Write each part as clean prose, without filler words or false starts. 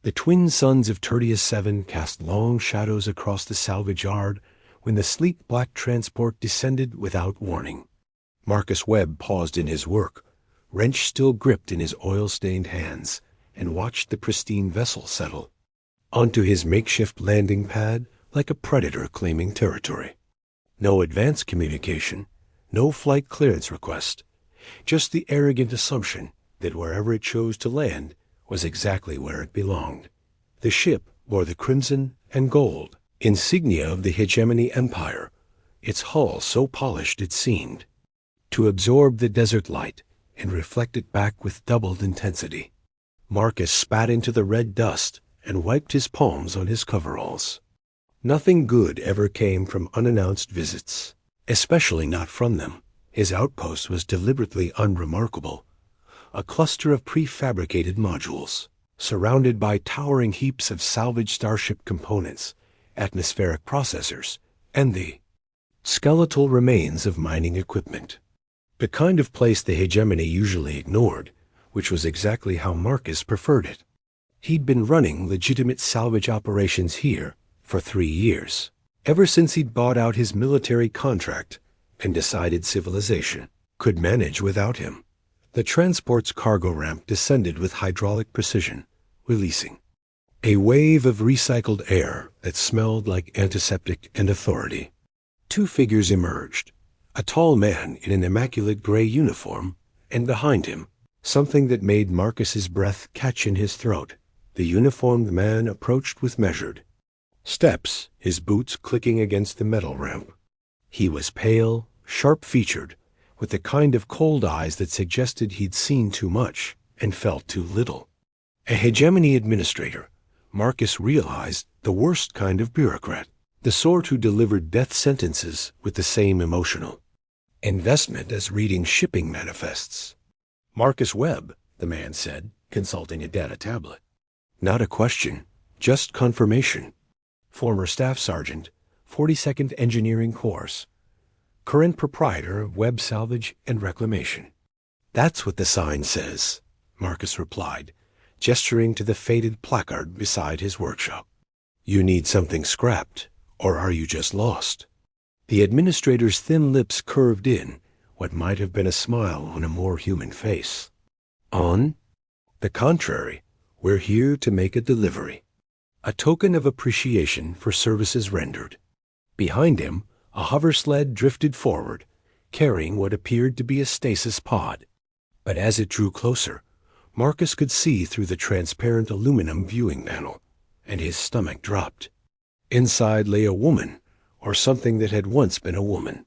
The twin suns of Tertius 7 cast long shadows across the salvage yard when the sleek black transport descended without warning. Marcus Webb paused in his work, wrench still gripped in his oil-stained hands, and watched the pristine vessel settle onto his makeshift landing pad like a predator claiming territory. No advance communication, no flight clearance request, just the arrogant assumption that wherever it chose to land was exactly where it belonged. The ship bore the crimson and gold, insignia of the hegemony empire, its hull so polished it seemed to absorb the desert light and reflect it back with doubled intensity. Marcus spat into the red dust and wiped his palms on his coveralls. Nothing good ever came from unannounced visits, especially not from them. His outpost was deliberately unremarkable, a cluster of prefabricated modules, surrounded by towering heaps of salvaged starship components, atmospheric processors, and the skeletal remains of mining equipment. The kind of place the hegemony usually ignored, which was exactly how Marcus preferred it. He'd been running legitimate salvage operations here for 3 years, ever since he'd bought out his military contract and decided civilization could manage without him. The transport's cargo ramp descended with hydraulic precision, releasing a wave of recycled air that smelled like antiseptic and authority. 2 figures emerged, a tall man in an immaculate gray uniform, and behind him, something that made Marcus's breath catch in his throat. The uniformed man approached with measured steps, his boots clicking against the metal ramp. He was pale, sharp-featured, with the kind of cold eyes that suggested he'd seen too much and felt too little. A hegemony administrator, Marcus realized, the worst kind of bureaucrat, the sort who delivered death sentences with the same emotional investment as reading shipping manifests. Marcus Webb, the man said, consulting a data tablet. Not a question, just confirmation. Former staff sergeant, 42nd Engineering Course, current proprietor of Webb Salvage and Reclamation. That's what the sign says, Marcus replied, gesturing to the faded placard beside his workshop. You need something scrapped, or are you just lost? The administrator's thin lips curved in, what might have been a smile on a more human face. On the contrary, we're here to make a delivery, a token of appreciation for services rendered. Behind him, a hover sled drifted forward, carrying what appeared to be a stasis pod. But as it drew closer, Marcus could see through the transparent aluminum viewing panel, and his stomach dropped. Inside lay a woman, or something that had once been a woman.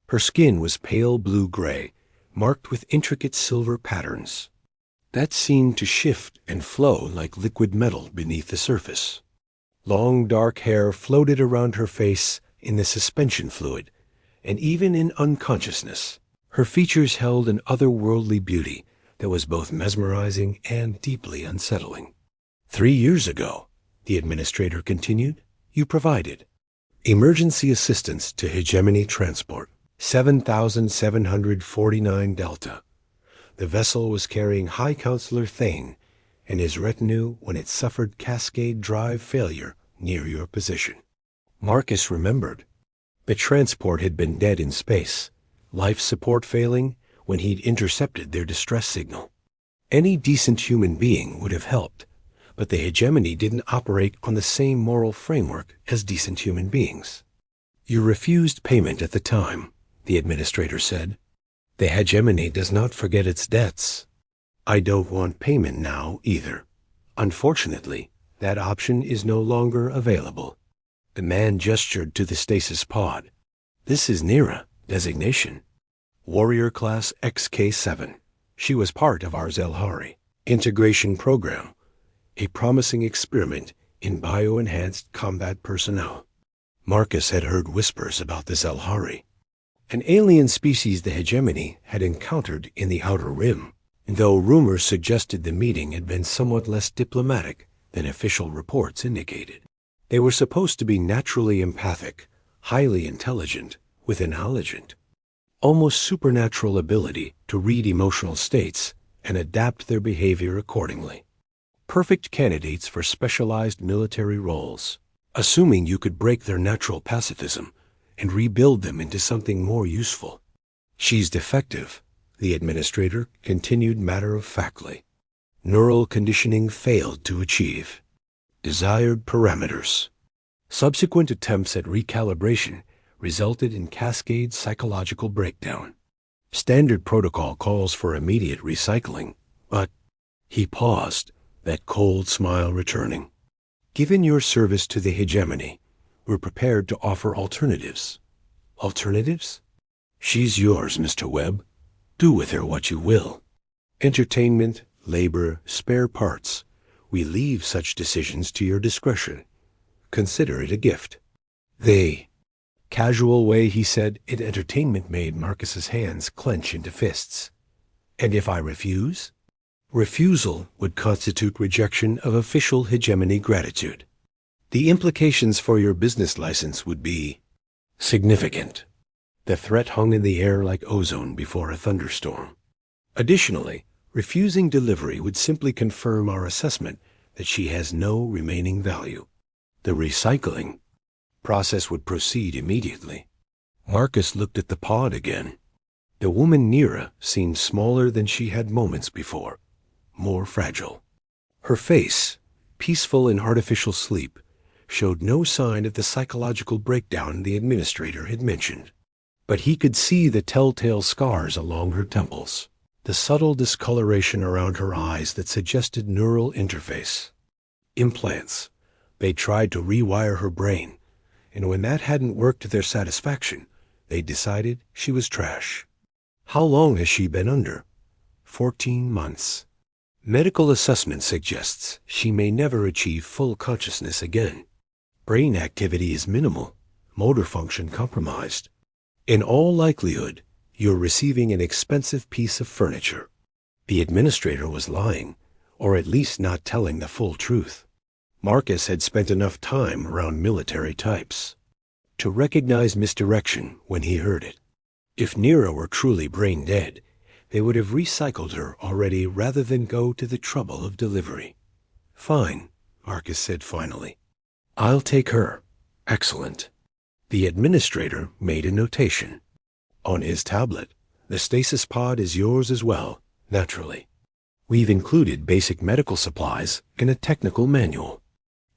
Her skin was pale blue-gray, marked with intricate silver patterns that seemed to shift and flow like liquid metal beneath the surface. Long dark hair floated around her face in the suspension fluid, and even in unconsciousness, her features held an otherworldly beauty that was both mesmerizing and deeply unsettling. 3 years ago, the administrator continued, you provided emergency assistance to hegemony transport, 7,749 Delta. The vessel was carrying High Counselor Thane and his retinue when it suffered cascade drive failure near your position. Marcus remembered. The transport had been dead in space, life support failing when he'd intercepted their distress signal. Any decent human being would have helped, but the hegemony didn't operate on the same moral framework as decent human beings. You refused payment at the time, the administrator said. The hegemony does not forget its debts. I don't want payment now either. Unfortunately, that option is no longer available. The man gestured to the stasis pod. This is Nira, designation. Warrior Class XK7. She was part of our Zelhari integration program, a promising experiment in bio-enhanced combat personnel. Marcus had heard whispers about the Zelhari, an alien species the hegemony had encountered in the Outer Rim, though rumors suggested the meeting had been somewhat less diplomatic than official reports indicated. They were supposed to be naturally empathic, highly intelligent, with intelligent, almost supernatural ability to read emotional states and adapt their behavior accordingly. perfect candidates for specialized military roles, assuming you could break their natural pacifism and rebuild them into something more useful. She's defective, the administrator continued matter-of-factly. Neural conditioning failed to achieve desired parameters. Subsequent attempts at recalibration resulted in cascade psychological breakdown. Standard protocol calls for immediate recycling, but he paused, that cold smile returning. Given your service to the hegemony, we're prepared to offer alternatives. Alternatives? She's yours, Mr. Webb. Do with her what you will. Entertainment, labor, spare parts. We leave such decisions to your discretion. Consider it a gift. Casual way he said it, entertainment made Marcus's hands clench into fists. And if I refuse? Refusal would constitute rejection of official hegemony gratitude. The implications for your business license would be significant. The threat hung in the air like ozone before a thunderstorm. Additionally, refusing delivery would simply confirm our assessment that she has no remaining value. The recycling process would proceed immediately. Marcus looked at the pod again. The woman Nira seemed smaller than she had moments before, more fragile. Her face, peaceful in artificial sleep, showed no sign of the psychological breakdown the administrator had mentioned. But he could see the telltale scars along her temples, the subtle discoloration around her eyes that suggested neural interface. Implants. They tried to rewire her brain, and when that hadn't worked to their satisfaction, they decided she was trash. How long has she been under? 14 months. Medical assessment suggests she may never achieve full consciousness again. Brain activity is minimal, motor function compromised. In all likelihood, you're receiving an expensive piece of furniture. The administrator was lying, or at least not telling the full truth. Marcus had spent enough time around military types to recognize misdirection when he heard it. If Nira were truly brain dead, they would have recycled her already rather than go to the trouble of delivery. Fine, Marcus said finally. I'll take her. Excellent. The administrator made a notation. On his tablet, the stasis pod is yours as well, naturally. We've included basic medical supplies in a technical manual.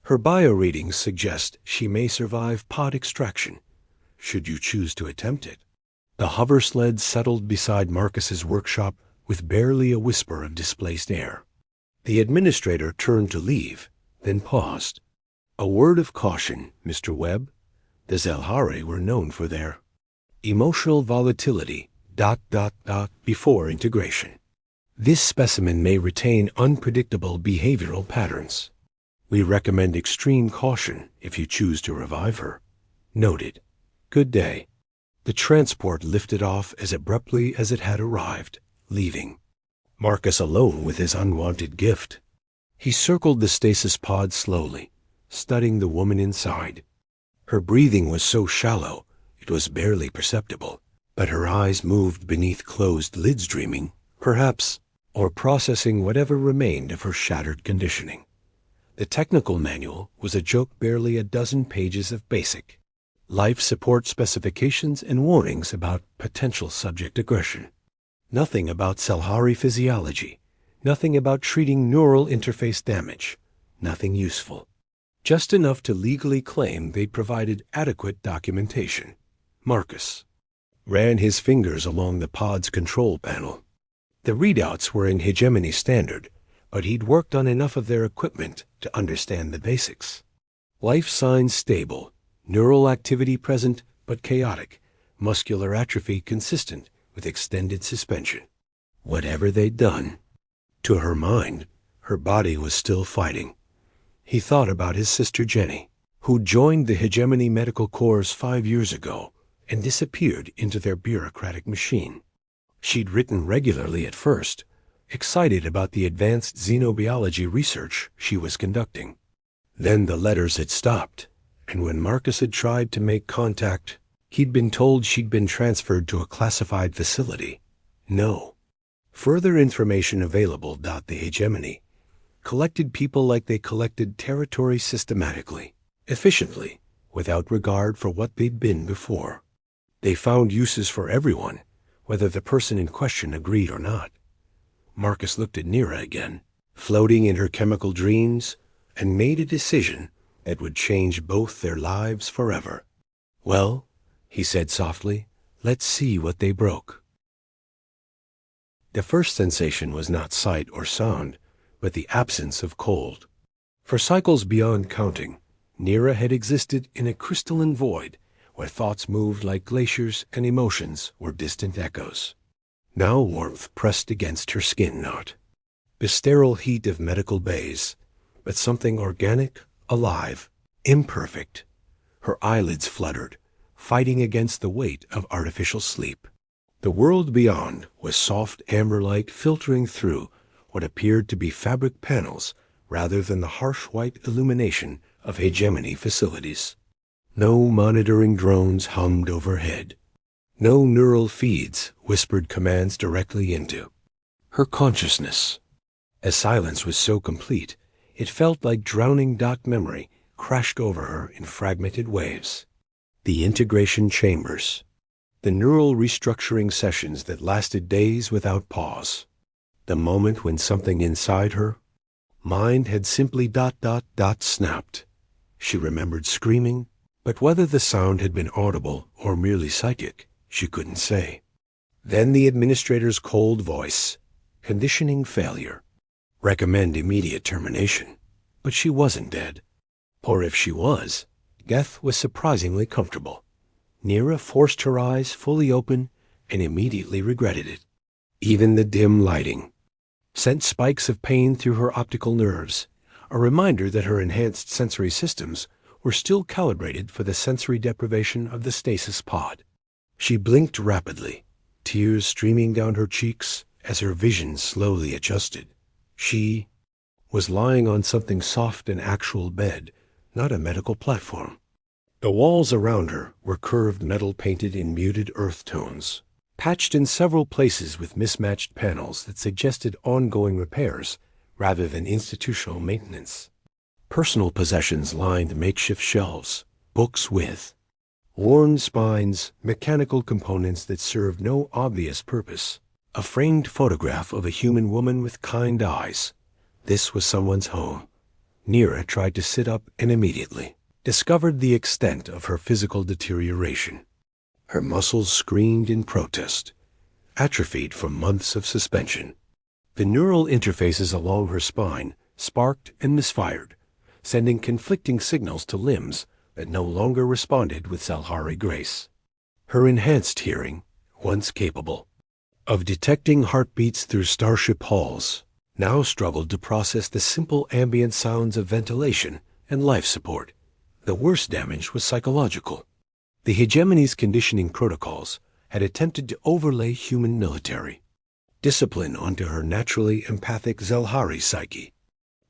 Her bio readings suggest she may survive pod extraction, should you choose to attempt it. The hover sled settled beside Marcus's workshop with barely a whisper of displaced air. The administrator turned to leave, then paused. A word of caution, Mr. Webb. The Zelhari were known for their emotional volatility, before integration. This specimen may retain unpredictable behavioral patterns. We recommend extreme caution if you choose to revive her. Noted. Good day. The transport lifted off as abruptly as it had arrived, leaving Marcus alone with his unwanted gift. He circled the stasis pod slowly, studying the woman inside. Her breathing was so shallow, it was barely perceptible, but her eyes moved beneath closed lids, dreaming, perhaps, or processing whatever remained of her shattered conditioning. The technical manual was a joke, barely a dozen pages of basic life support specifications and warnings about potential subject aggression. Nothing about Zelhari physiology, nothing about treating neural interface damage, nothing useful. Just enough to legally claim they provided adequate documentation. Marcus ran his fingers along the pod's control panel. The readouts were in hegemony standard, but he'd worked on enough of their equipment to understand the basics. Life signs stable, neural activity present but chaotic, muscular atrophy consistent with extended suspension. Whatever they'd done, to her mind, her body was still fighting. He thought about his sister Jenny, who joined the Hegemony Medical Corps 5 years ago and disappeared into their bureaucratic machine. She'd written regularly at first, excited about the advanced xenobiology research she was conducting. Then the letters had stopped, and when Marcus had tried to make contact, he'd been told she'd been transferred to a classified facility. No further information available. The hegemony collected people like they collected territory systematically, efficiently, without regard for what they'd been before. They found uses for everyone, whether the person in question agreed or not. Marcus looked at Nira again, floating in her chemical dreams, and made a decision that would change both their lives forever. "Well," he said softly, "let's see what they broke." The first sensation was not sight or sound, but the absence of cold. For cycles beyond counting, Nira had existed in a crystalline void where thoughts moved like glaciers and emotions were distant echoes. Now warmth pressed against her skin, not the sterile heat of medical bays, but something organic, alive, imperfect. Her eyelids fluttered, fighting against the weight of artificial sleep. The world beyond was soft amber light filtering through what appeared to be fabric panels rather than the harsh white illumination of hegemony facilities. No monitoring drones hummed overhead. No neural feeds whispered commands directly into her consciousness. As silence was so complete, it felt like drowning dark memory crashed over her in fragmented waves. The integration chambers. The neural restructuring sessions that lasted days without pause. The moment when something inside her mind had simply ... snapped. She remembered screaming, but whether the sound had been audible or merely psychic, she couldn't say. Then the administrator's cold voice. Conditioning failure. Recommend immediate termination. But she wasn't dead. Or if she was, death was surprisingly comfortable. Nira forced her eyes fully open and immediately regretted it. Even the dim lighting sent spikes of pain through her optical nerves, a reminder that her enhanced sensory systems were still calibrated for the sensory deprivation of the stasis pod. She blinked rapidly, tears streaming down her cheeks as her vision slowly adjusted. She was lying on something soft, an actual bed, not a medical platform. The walls around her were curved metal painted in muted earth tones, patched in several places with mismatched panels that suggested ongoing repairs rather than institutional maintenance. Personal possessions lined makeshift shelves, books with worn spines, mechanical components that served no obvious purpose. A framed photograph of a human woman with kind eyes. This was someone's home. Nira tried to sit up and immediately discovered the extent of her physical deterioration. Her muscles screamed in protest, atrophied from months of suspension. The neural interfaces along her spine sparked and misfired, sending conflicting signals to limbs that no longer responded with Salhari grace. Her enhanced hearing, once capable of detecting heartbeats through starship halls, now struggled to process the simple ambient sounds of ventilation and life support. The worst damage was psychological. The hegemony's conditioning protocols had attempted to overlay human military discipline onto her naturally empathic Zelhari psyche.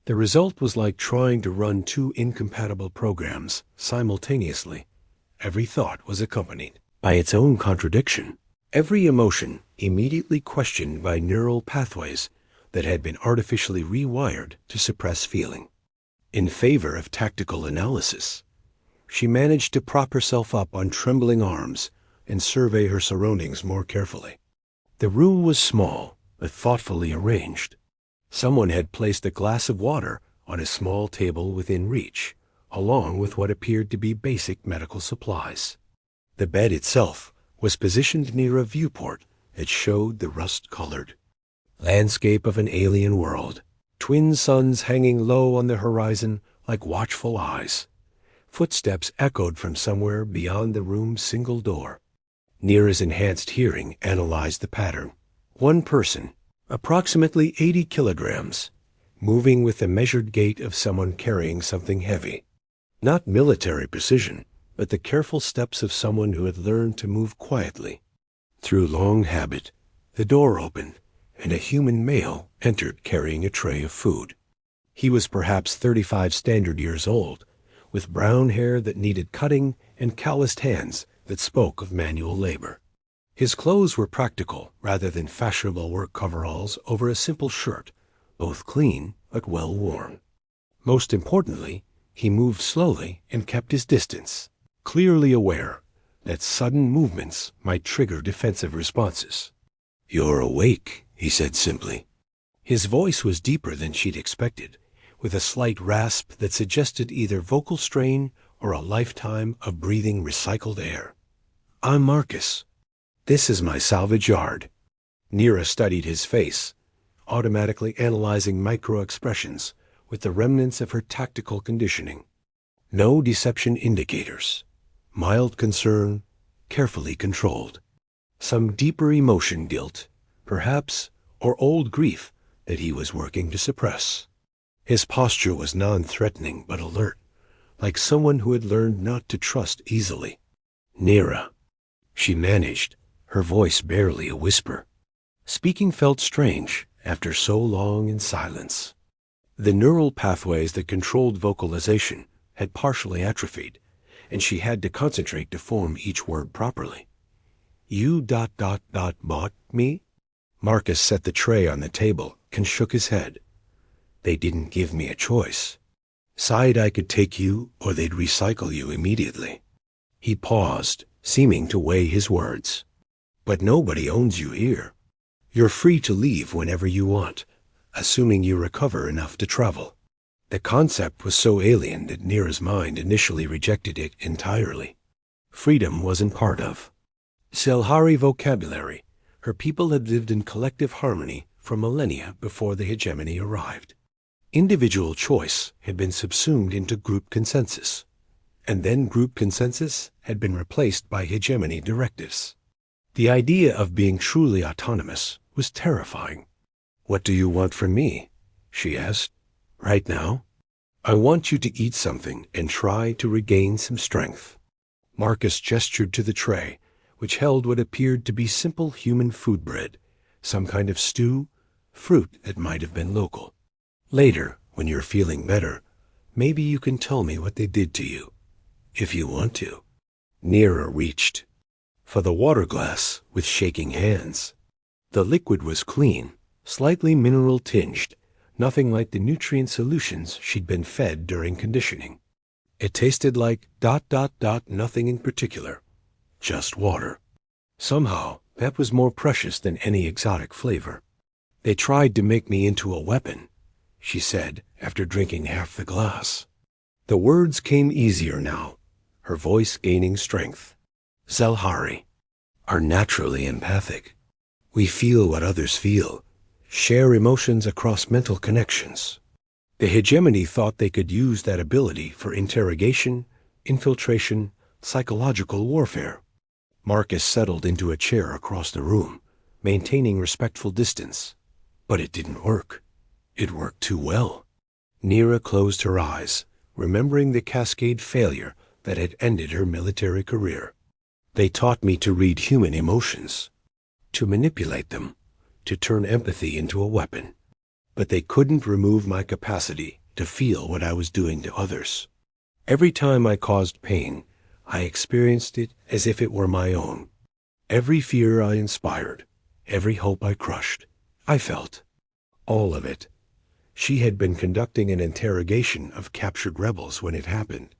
The result was like trying to run two incompatible programs simultaneously. Every thought was accompanied by its own contradiction. Every emotion immediately questioned by neural pathways that had been artificially rewired to suppress feeling. In favor of tactical analysis, she managed to prop herself up on trembling arms and survey her surroundings more carefully. The room was small, but thoughtfully arranged. Someone had placed a glass of water on a small table within reach, along with what appeared to be basic medical supplies. The bed itself was positioned near a viewport that showed the rust-colored landscape of an alien world, twin suns hanging low on the horizon like watchful eyes. Footsteps echoed from somewhere beyond the room's single door. Nira's enhanced hearing analyzed the pattern. One person, approximately 80 kilograms, moving with the measured gait of someone carrying something heavy. Not military precision, but the careful steps of someone who had learned to move quietly. Through long habit, the door opened, and a human male entered carrying a tray of food. He was perhaps 35 standard years old, with brown hair that needed cutting and calloused hands that spoke of manual labor. His clothes were practical rather than fashionable work coveralls over a simple shirt, both clean but well-worn. Most importantly, he moved slowly and kept his distance, clearly aware that sudden movements might trigger defensive responses. "You're awake," he said simply. His voice was deeper than she'd expected, with a slight rasp that suggested either vocal strain or a lifetime of breathing recycled air. "I'm Marcus. This is my salvage yard." Nira studied his face, automatically analyzing micro-expressions with the remnants of her tactical conditioning. No deception indicators. Mild concern, carefully controlled. Some deeper emotion, guilt, perhaps, or old grief that he was working to suppress. His posture was non-threatening but alert, like someone who had learned not to trust easily. "Nira," she managed, her voice barely a whisper. Speaking felt strange after so long in silence. The neural pathways that controlled vocalization had partially atrophied, and she had to concentrate to form each word properly. "You bought me?" Marcus set the tray on the table and shook his head. "They didn't give me a choice. Said I could take you or they'd recycle you immediately." He paused, seeming to weigh his words. "But nobody owns you here. You're free to leave whenever you want, assuming you recover enough to travel." The concept was so alien that Nira's mind initially rejected it entirely. Freedom wasn't part of Selhari vocabulary. Her people had lived in collective harmony for millennia before the hegemony arrived. Individual choice had been subsumed into group consensus, and then group consensus had been replaced by hegemony directives. The idea of being truly autonomous was terrifying. "What do you want from me?" she asked. "Right now? I want you to eat something and try to regain some strength." Marcus gestured to the tray, which held what appeared to be simple human food bread, some kind of stew, fruit that might have been local. "Later, when you're feeling better, maybe you can tell me what they did to you, if you want to." Nira reached for the water glass with shaking hands. The liquid was clean, slightly mineral-tinged, nothing like the nutrient solutions she'd been fed during conditioning. It tasted like ... nothing in particular, just water. Somehow, that was more precious than any exotic flavor. "They tried to make me into a weapon," she said after drinking half the glass. The words came easier now, her voice gaining strength. "Zelhari are naturally empathic. We feel what others feel, share emotions across mental connections. The hegemony thought they could use that ability for interrogation, infiltration, psychological warfare." Marcus settled into a chair across the room, maintaining respectful distance. But it didn't work. It worked too well. Nira closed her eyes, remembering the cascade failure that had ended her military career. "They taught me to read human emotions, to manipulate them, to turn empathy into a weapon. But they couldn't remove my capacity to feel what I was doing to others. Every time I caused pain, I experienced it as if it were my own. Every fear I inspired, every hope I crushed, I felt. All of it." She had been conducting an interrogation of captured rebels when it happened.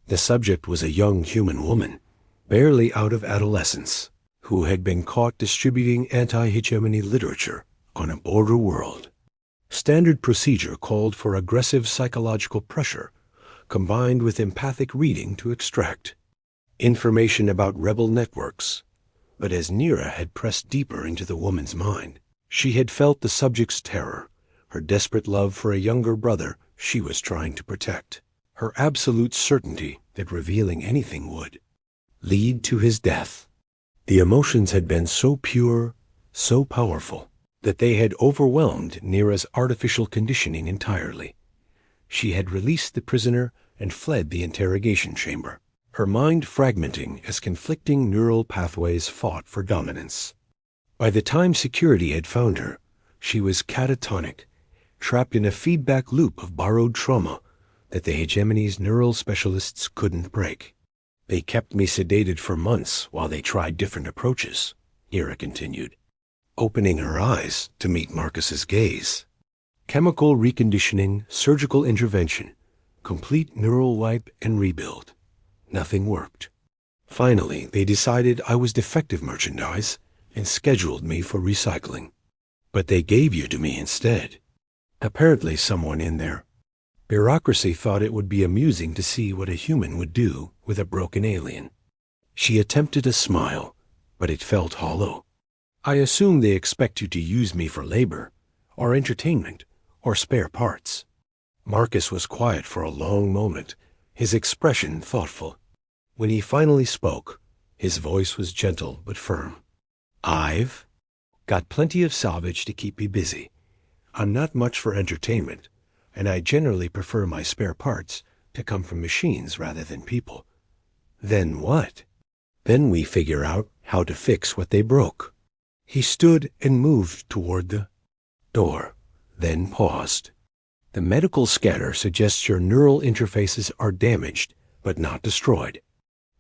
The subject was a young human woman, barely out of adolescence, who had been caught distributing anti-hegemony literature on a border world. Standard procedure called for aggressive psychological pressure, combined with empathic reading to extract information about rebel networks. But as Nira had pressed deeper into the woman's mind, she had felt the subject's terror, her desperate love for a younger brother she was trying to protect, her absolute certainty that revealing anything would lead to his death. The emotions had been so pure, so powerful, that they had overwhelmed Nira's artificial conditioning entirely. She had released the prisoner and fled the interrogation chamber, her mind fragmenting as conflicting neural pathways fought for dominance. By the time security had found her, she was catatonic, trapped in a feedback loop of borrowed trauma that the hegemony's neural specialists couldn't break. "They kept me sedated for months while they tried different approaches," Nira continued, opening her eyes to meet Marcus's gaze. Chemical reconditioning, surgical intervention, complete neural wipe and rebuild. Nothing worked. Finally, they decided I was defective merchandise and scheduled me for recycling. But they gave you to me instead. Apparently someone in their bureaucracy thought it would be amusing to see what a human would do with a broken alien. She attempted a smile, but it felt hollow. I assume they expect you to use me for labor, or entertainment, or spare parts. Marcus was quiet for a long moment, his expression thoughtful. When he finally spoke, his voice was gentle but firm. I've got plenty of salvage to keep me busy. I'm not much for entertainment, and I generally prefer my spare parts to come from machines rather than people. Then what? Then we figure out how to fix what they broke. He stood and moved toward the door, then paused. The medical scanner suggests your neural interfaces are damaged, but not destroyed.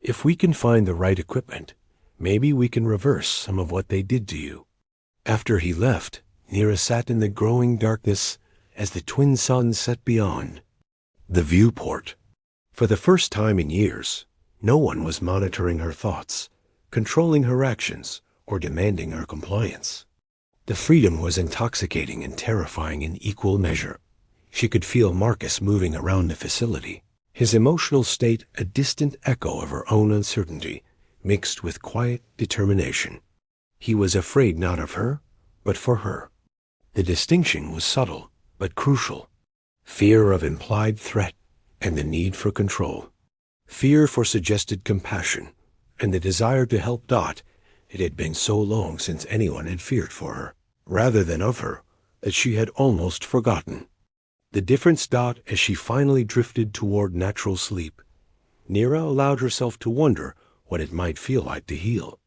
If we can find the right equipment, maybe we can reverse some of what they did to you. After he left, Nira sat in the growing darkness as the twin suns set beyond. The viewport. For the first time in years, no one was monitoring her thoughts, controlling her actions, or demanding her compliance. The freedom was intoxicating and terrifying in equal measure. She could feel Marcus moving around the facility, his emotional state a distant echo of her own uncertainty, mixed with quiet determination. He was afraid not of her, but for her. The distinction was subtle, but crucial. Fear of implied threat and the need for control. Fear for suggested compassion and the desire to help Dot. It had been so long since anyone had feared for her, rather than of her, that she had almost forgotten. The difference Dot as she finally drifted toward natural sleep. Nira allowed herself to wonder what it might feel like to heal.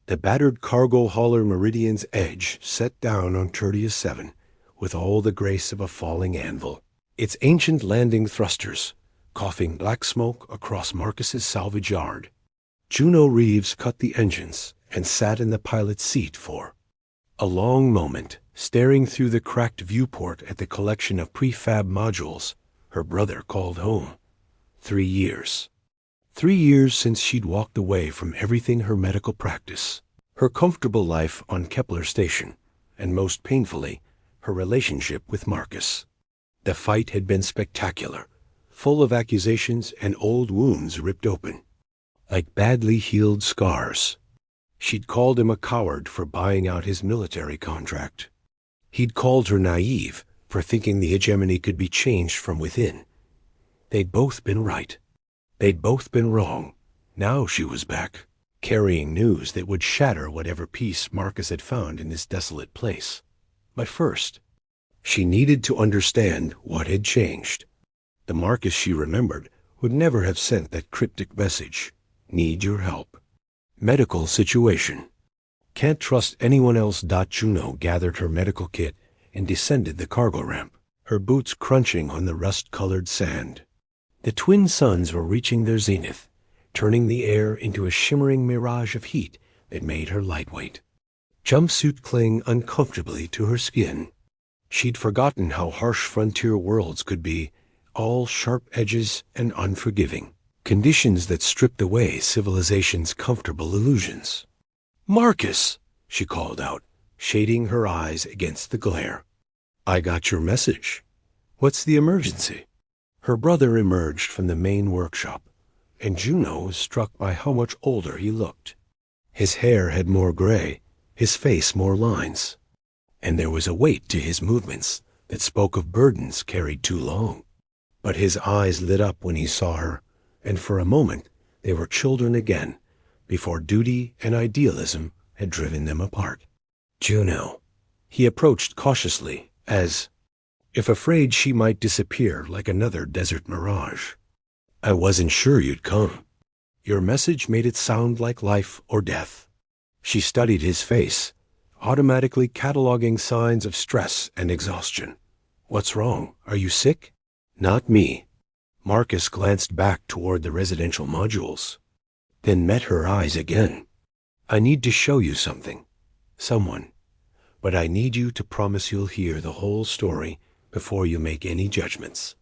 The battered cargo hauler Meridian's edge set down on Tertius 7 with all the grace of a falling anvil. Its ancient landing thrusters, coughing black smoke across Marcus's salvage yard. Juno Reeves cut the engines and sat in the pilot's seat for a long moment, staring through the cracked viewport at the collection of prefab modules her brother called home. 3 years. 3 years since she'd walked away from everything her medical practice, her comfortable life on Kepler Station, and most painfully, her relationship with Marcus. The fight had been spectacular, full of accusations and old wounds ripped open, like badly healed scars. She'd called him a coward for buying out his military contract. He'd called her naive for thinking the hegemony could be changed from within. They'd both been right. They'd both been wrong. Now she was back, carrying news that would shatter whatever peace Marcus had found in this desolate place. But first, she needed to understand what had changed. The Marcus she remembered would never have sent that cryptic message. Need your help. Medical situation. Can't trust anyone else. Juno gathered her medical kit and descended the cargo ramp, her boots crunching on the rust-colored sand. The twin suns were reaching their zenith, turning the air into a shimmering mirage of heat that made her lightweight. Jumpsuit clung uncomfortably to her skin. She'd forgotten how harsh frontier worlds could be, all sharp edges and unforgiving. Conditions that stripped away civilization's comfortable illusions. "Marcus!" she called out, shading her eyes against the glare. "I got your message. What's the emergency?" Her brother emerged from the main workshop, and Juno was struck by how much older he looked. His hair had more gray, his face more lines, and there was a weight to his movements that spoke of burdens carried too long. But his eyes lit up when he saw her, and for a moment they were children again, before duty and idealism had driven them apart. "Juno." He approached cautiously, as if afraid she might disappear like another desert mirage. "I wasn't sure you'd come. Your message made it sound like life or death." She studied his face, automatically cataloging signs of stress and exhaustion. "What's wrong? Are you sick?" "Not me." Marcus glanced back toward the residential modules, then met her eyes again. "I need to show you something. Someone. But I need you to promise you'll hear the whole story before you make any judgments.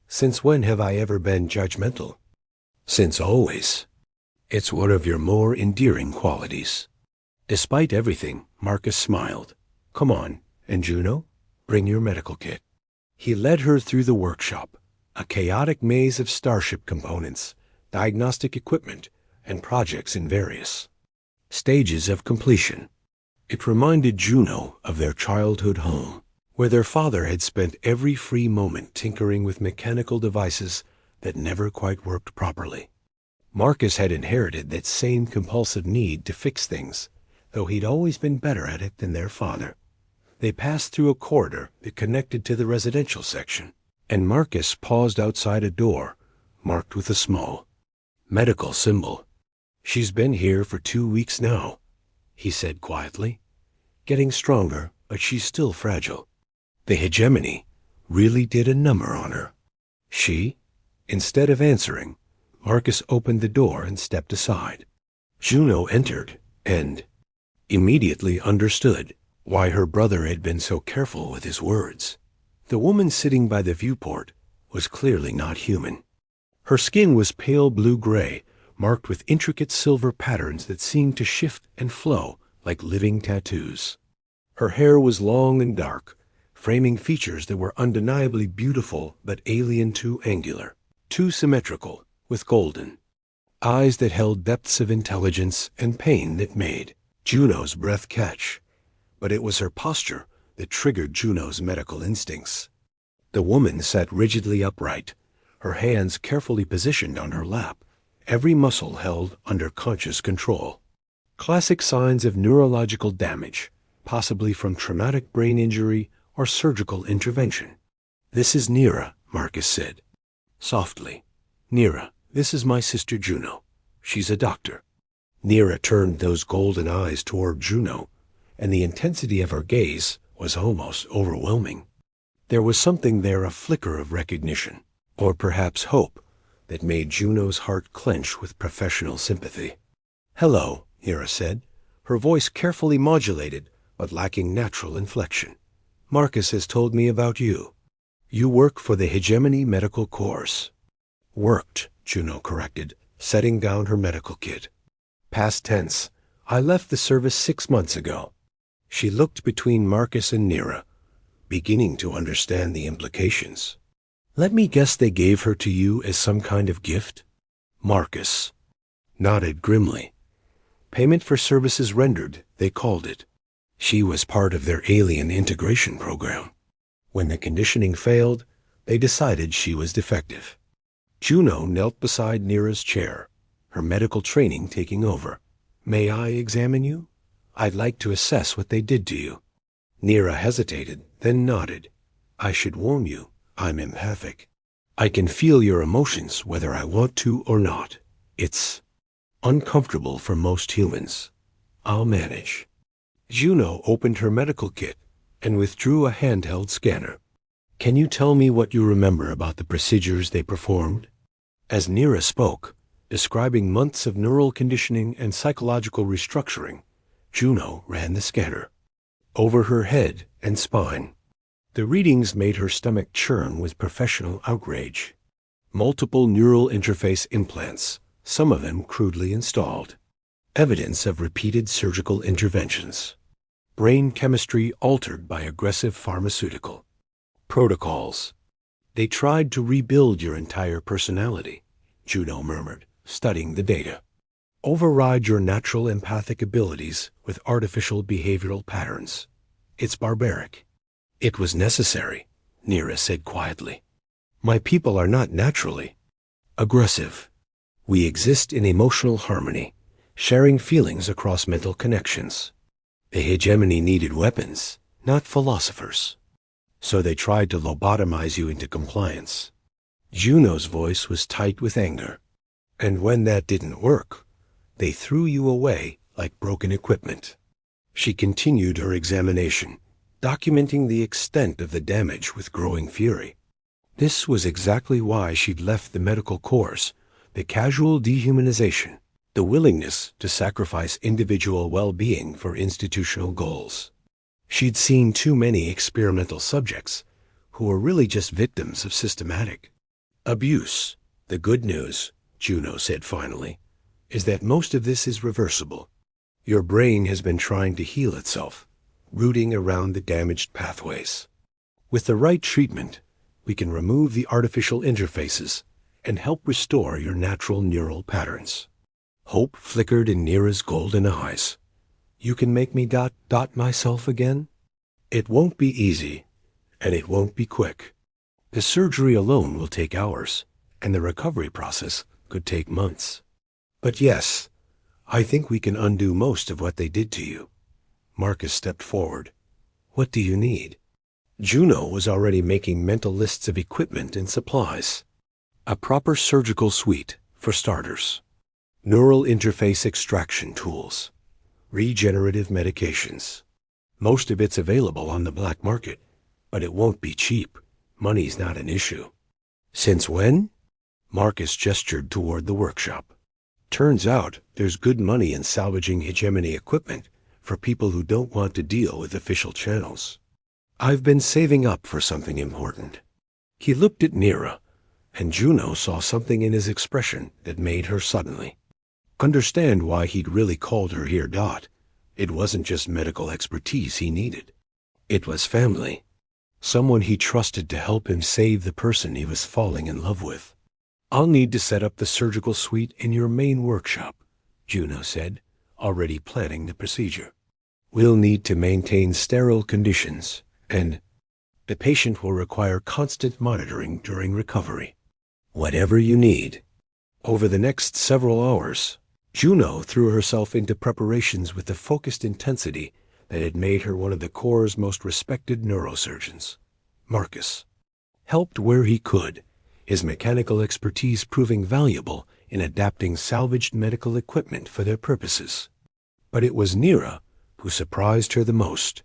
Since when have I ever been judgmental? Since always. It's one of your more endearing qualities. Despite everything, Marcus smiled. Come on, and Juno, bring your medical kit. He led her through the workshop, a chaotic maze of starship components, diagnostic equipment, and projects in various stages of completion. It reminded Juno of their childhood home, where their father had spent every free moment tinkering with mechanical devices that never quite worked properly. Marcus had inherited that same compulsive need to fix things, though he'd always been better at it than their father. They passed through a corridor that connected to the residential section, and Marcus paused outside a door marked with a small medical symbol. She's been here for 2 weeks now, he said quietly. Getting stronger, but she's still fragile. The hegemony really did a number on her. Instead of answering, Marcus opened the door and stepped aside. Juno entered and immediately understood why her brother had been so careful with his words. The woman sitting by the viewport was clearly not human. Her skin was pale blue-gray, marked with intricate silver patterns that seemed to shift and flow like living tattoos. Her hair was long and dark, framing features that were undeniably beautiful but alien too angular, too symmetrical, with golden eyes that held depths of intelligence and pain that made Juno's breath catch. But it was her posture that triggered Juno's medical instincts. The woman sat rigidly upright, her hands carefully positioned on her lap, every muscle held under conscious control. Classic signs of neurological damage, possibly from traumatic brain injury or surgical intervention. This is Nira, Marcus said softly. Nira, this is my sister Juno. She's a doctor. Nira turned those golden eyes toward Juno, and the intensity of her gaze was almost overwhelming. There was something there, a flicker of recognition, or perhaps hope, that made Juno's heart clench with professional sympathy. Hello, Nira said, her voice carefully modulated but lacking natural inflection. Marcus has told me about you. You work for the Hegemony Medical Course. Worked, Juno corrected, setting down her medical kit. Past tense. I left the service 6 months ago. She looked between Marcus and Nira, beginning to understand the implications. Let me guess they gave her to you as some kind of gift? Marcus nodded grimly. Payment for services rendered, they called it. She was part of their alien integration program. When the conditioning failed, they decided she was defective. Juno knelt beside Nira's chair, her medical training taking over. May I examine you? I'd like to assess what they did to you. Nira hesitated, then nodded. I should warn you, I'm empathic. I can feel your emotions whether I want to or not. It's uncomfortable for most humans. I'll manage. Juno opened her medical kit and withdrew a handheld scanner. Can you tell me what you remember about the procedures they performed? As Nira spoke, describing months of neural conditioning and psychological restructuring, Juno ran the scanner over her head and spine. The readings made her stomach churn with professional outrage. Multiple neural interface implants, some of them crudely installed. Evidence of repeated surgical interventions. Brain chemistry altered by aggressive pharmaceutical protocols. They tried to rebuild your entire personality, Juno murmured, studying the data. Override your natural empathic abilities with artificial behavioral patterns. It's barbaric. It was necessary, Nira said quietly. My people are not naturally aggressive. We exist in emotional harmony, sharing feelings across mental connections. The hegemony needed weapons, not philosophers. So they tried to lobotomize you into compliance. Juno's voice was tight with anger. And when that didn't work, they threw you away like broken equipment. She continued her examination, documenting the extent of the damage with growing fury. This was exactly why she'd left the medical course, the casual dehumanization, the willingness to sacrifice individual well-being for institutional goals. She'd seen too many experimental subjects who were really just victims of systematic abuse. The good news, Juno said finally, is that most of this is reversible. Your brain has been trying to heal itself, rooting around the damaged pathways. With the right treatment, we can remove the artificial interfaces and help restore your natural neural patterns. Hope flickered in Nira's golden eyes. You can make me myself again? It won't be easy, and it won't be quick. The surgery alone will take hours, and the recovery process could take months. But yes, I think we can undo most of what they did to you. Marcus stepped forward. What do you need? Juno was already making mental lists of equipment and supplies. A proper surgical suite, for starters. Neural interface extraction tools. Regenerative medications. Most of it's available on the black market, but it won't be cheap. Money's not an issue. Since when? Marcus gestured toward the workshop. Turns out there's good money in salvaging hegemony equipment for people who don't want to deal with official channels. I've been saving up for something important. He looked at Nira, and Juno saw something in his expression that made her suddenly understand why he'd really called her here. It wasn't just medical expertise he needed. It was family. Someone he trusted to help him save the person he was falling in love with. I'll need to set up the surgical suite in your main workshop, Juno said, already planning the procedure. We'll need to maintain sterile conditions, and the patient will require constant monitoring during recovery. Whatever you need. Over the next several hours, Juno threw herself into preparations with the focused intensity that had made her one of the Corps' most respected neurosurgeons. Marcus helped where he could, his mechanical expertise proving valuable in adapting salvaged medical equipment for their purposes. But it was Nira who surprised her the most.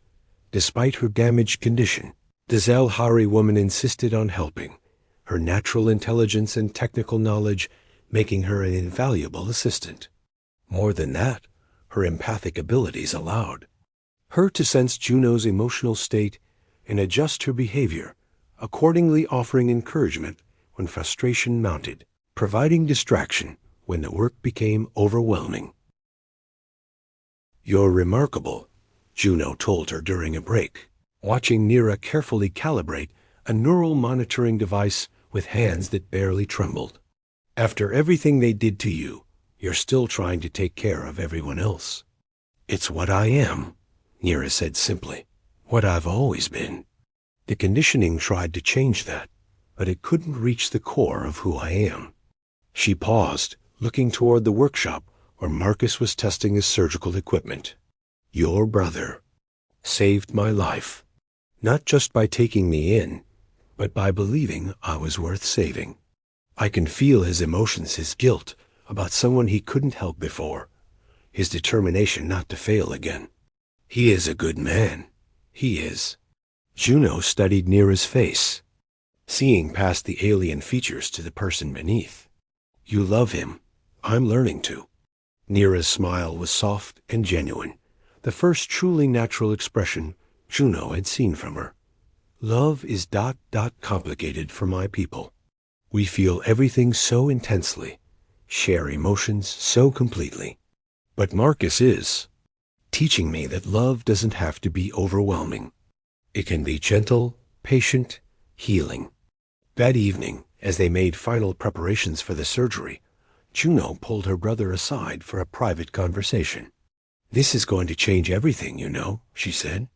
Despite her damaged condition, the Zelhari woman insisted on helping, her natural intelligence and technical knowledge making her an invaluable assistant. More than that, her empathic abilities allowed her to sense Juno's emotional state and adjust her behavior, accordingly offering encouragement when frustration mounted, providing distraction when the work became overwhelming. You're remarkable, Juno told her during a break, watching Nira carefully calibrate a neural monitoring device with hands that barely trembled. After everything they did to you, you're still trying to take care of everyone else. It's what I am, Nira said simply. What I've always been. The conditioning tried to change that, but it couldn't reach the core of who I am. She paused, looking toward the workshop where Marcus was testing his surgical equipment. Your brother saved my life, not just by taking me in, but by believing I was worth saving. I can feel his emotions, his guilt about someone he couldn't help before, his determination not to fail again. He is a good man. He is. Juno studied Nira's face, seeing past the alien features to the person beneath. You love him. I'm learning to. Nira's smile was soft and genuine, the first truly natural expression Juno had seen from her. Love is complicated for my people. We feel everything so intensely, share emotions so completely. But Marcus is teaching me that love doesn't have to be overwhelming. It can be gentle, patient, healing. That evening, as they made final preparations for the surgery, Juno pulled her brother aside for a private conversation. This is going to change everything, you know, she said.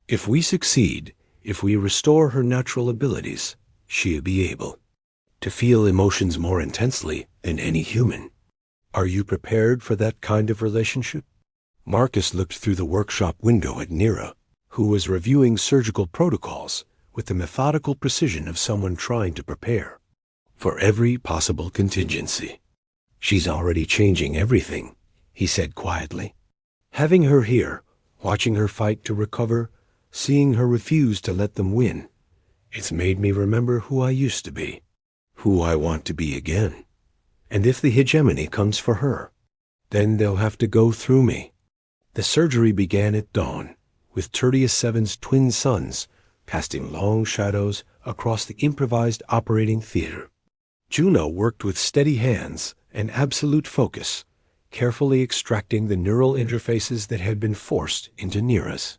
If we succeed, if we restore her natural abilities, she'll be able to feel emotions more intensely than any human. Are you prepared for that kind of relationship? Marcus looked through the workshop window at Nira, who was reviewing surgical protocols with the methodical precision of someone trying to prepare for every possible contingency. She's already changing everything, he said quietly. Having her here, watching her fight to recover, seeing her refuse to let them win, it's made me remember who I used to be, who I want to be again. And if the hegemony comes for her, then they'll have to go through me. The surgery began at dawn, with Tertius Seven's twin suns casting long shadows across the improvised operating theater. Juno worked with steady hands and absolute focus, carefully extracting the neural interfaces that had been forced into Neera's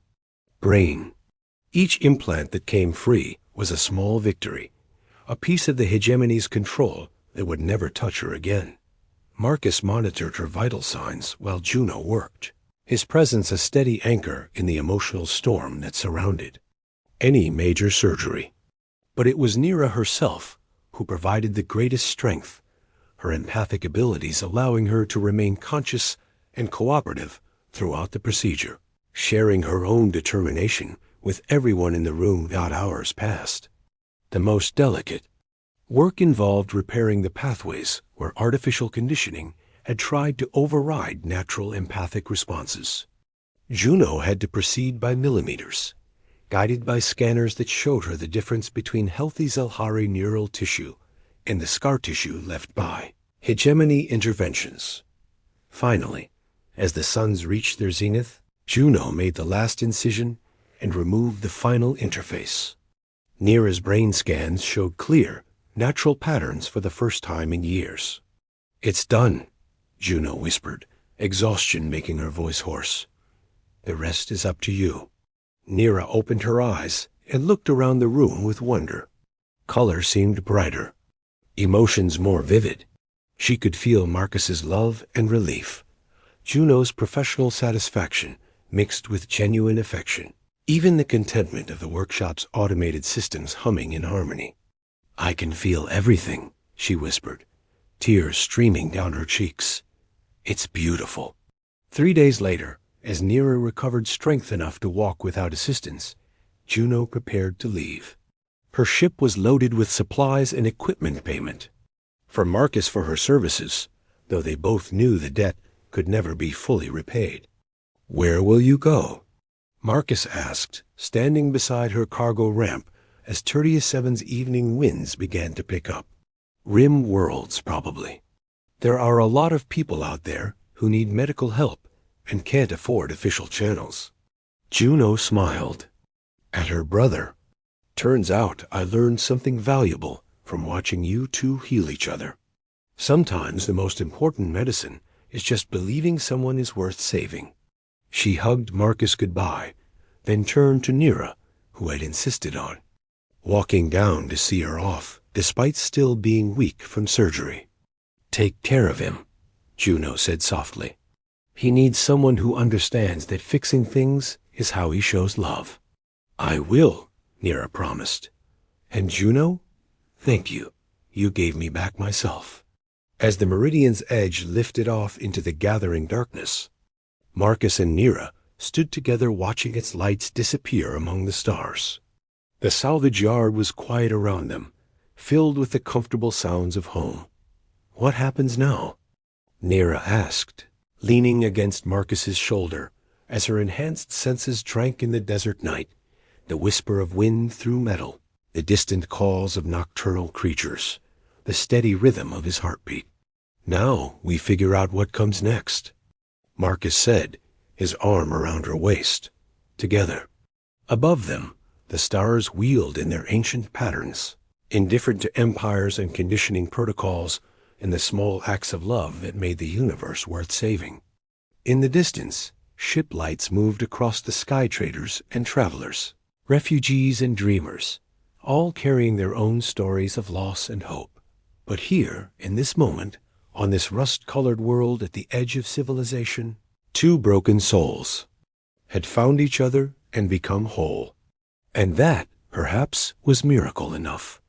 brain. Each implant that came free was a small victory, a piece of the hegemony's control that would never touch her again. Marcus monitored her vital signs while Juno worked, his presence a steady anchor in the emotional storm that surrounded any major surgery. But it was Neera herself who provided the greatest strength, her empathic abilities allowing her to remain conscious and cooperative throughout the procedure, sharing her own determination with everyone in the room without hours passed. The most delicate work involved repairing the pathways where artificial conditioning had tried to override natural empathic responses. Juno had to proceed by millimeters, guided by scanners that showed her the difference between healthy Zelhari neural tissue and the scar tissue left by hegemony interventions. Finally, as the suns reached their zenith, Juno made the last incision and removed the final interface. Neera's brain scans showed clear, natural patterns for the first time in years. "It's done," Juno whispered, exhaustion making her voice hoarse. "The rest is up to you." Neera opened her eyes and looked around the room with wonder. Color seemed brighter, emotions more vivid. She could feel Marcus's love and relief, Juno's professional satisfaction mixed with genuine affection, even the contentment of the workshop's automated systems humming in harmony. "I can feel everything," she whispered, tears streaming down her cheeks. "It's beautiful." 3 days later, as Neera recovered strength enough to walk without assistance, Juno prepared to leave. Her ship was loaded with supplies and equipment payment. From Marcus for her services, though they both knew the debt could never be fully repaid. "Where will you go?" Marcus asked, standing beside her cargo ramp as Tertius Seven's evening winds began to pick up. "Rim worlds, probably. There are a lot of people out there who need medical help and can't afford official channels." Juno smiled at her brother. "Turns out I learned something valuable from watching you two heal each other. Sometimes the most important medicine is just believing someone is worth saving." She hugged Marcus goodbye, then turned to Neera, who had insisted on walking down to see her off, despite still being weak from surgery. "Take care of him," Juno said softly. "He needs someone who understands that fixing things is how he shows love." "I will," Neera promised. "And Juno, thank you. You gave me back myself." As the meridian's edge lifted off into the gathering darkness, Marcus and Neera stood together watching its lights disappear among the stars. The salvage yard was quiet around them, filled with the comfortable sounds of home. "What happens now?" Neera asked, leaning against Marcus's shoulder as her enhanced senses drank in the desert night, the whisper of wind through metal, the distant calls of nocturnal creatures, the steady rhythm of his heartbeat. "Now we figure out what comes next," Marcus said, his arm around her waist. Together. Above them, the stars wheeled in their ancient patterns, indifferent to empires and conditioning protocols and the small acts of love that made the universe worth saving. In the distance, ship lights moved across the sky traders and travelers, refugees and dreamers, all carrying their own stories of loss and hope. But here, in this moment, on this rust-colored world at the edge of civilization, 2 broken souls had found each other and become whole. And that, perhaps, was miracle enough.